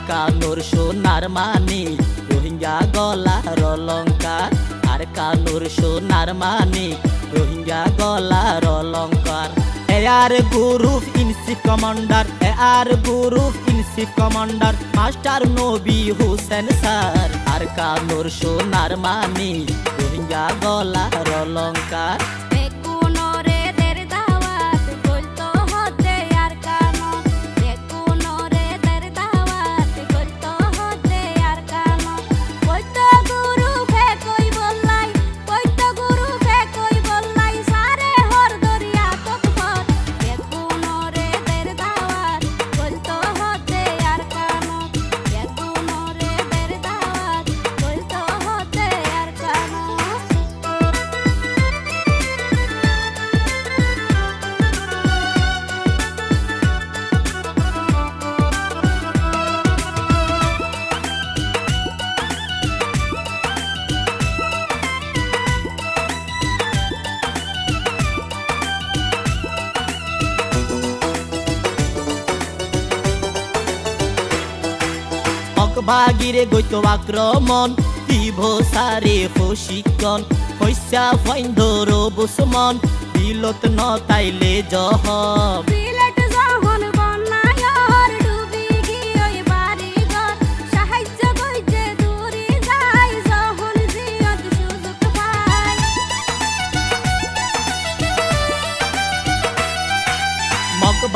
কানুর সোনার মানি রোহিঙ্গা গলার অলংকার আর কানুর সোনার মানি রোহিঙ্গা গলার অলংকার air group in chief commander air group in chief commander master Nabi Hossain sir আর কানুর সোনার মানি রোহিঙ্গা গলার অলংকার বাগিরে গৈত আক্রমণ দিব সারে প্রশিক্ষণ হইসা ফাইন্দর বুসমন বিলত ন তাইলে জহম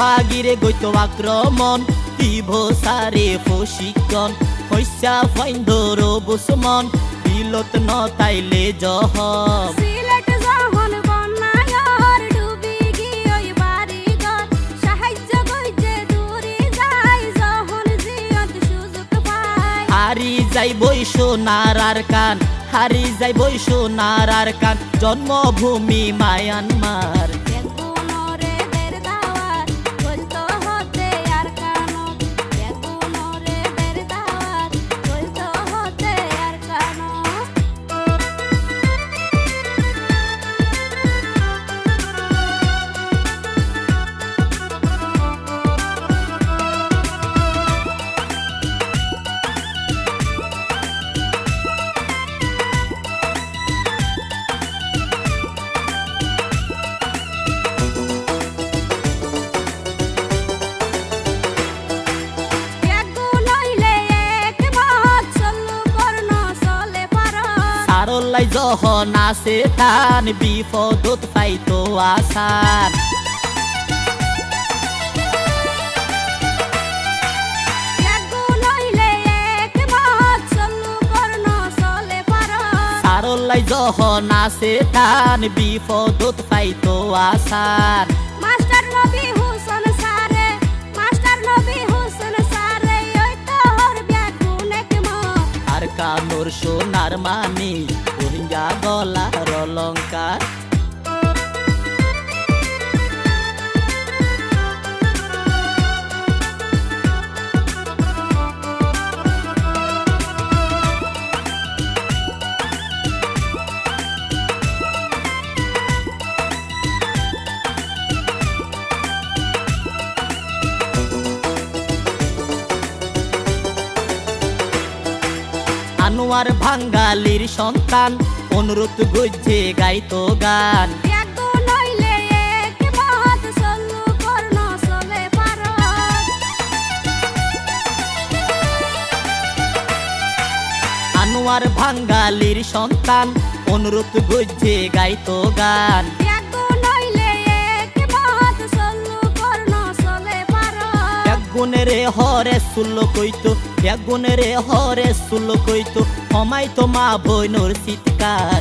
বাগিরে গৈত আক্রমণ দিব সারে প্রশিক্ষণ হইসা ফাইন্দর বুসমন বিলত ন তাইলে জহম হারি যাইবই সোনার আর কান হারি যাইবই সোনার আর কান জন্মভূমি মায়ানমার লাই যখন আছে তান বিপদত পাইতো আসান সারলাই যখন আছে তান বিপদত পাইতো আসান মাস্টার নবী হোসেন সারে মাস্টার নবী হোসেন সারে ওই তো হর ব্যাগুনে কেমো আর কানুর সোনার মানি রোহিঙ্গা গলার অলংকার আনোয়ার বাঙালির সন্তান অনুরোধ গজ্জে গাইতো গান আনোয়ার বাঙালির সন্তান অনুরোধ গজ্জে গাইতো গান গুণেরে হরে সুল কইতো গুণেরে হরে সুল কইতো হমাই তো মা বইনোর চিৎকার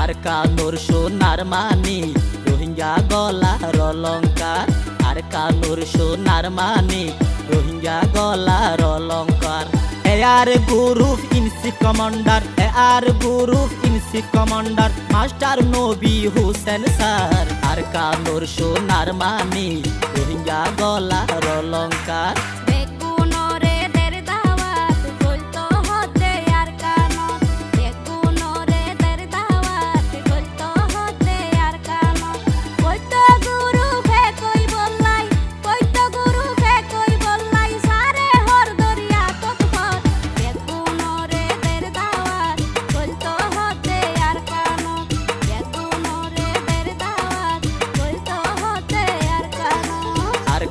আর কানুর সোনার মানি রোহিঙ্গা গলার অলংকার আর কানুর সোনার মানি রোহিঙ্গা গলার অলংকার air group in chief commander air group in chief commander master Nabi Hossain sir আর কানুর সোনার মানি রোহিঙ্গা গলার অলংকার।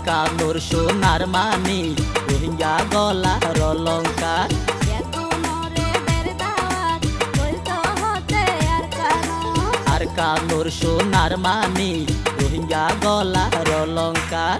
কানুর সোনার মানি রোহিঙ্গা গলার অলঙ্কার আর কানুর সোনার মানি রোহিঙ্গা গলার অলঙ্কার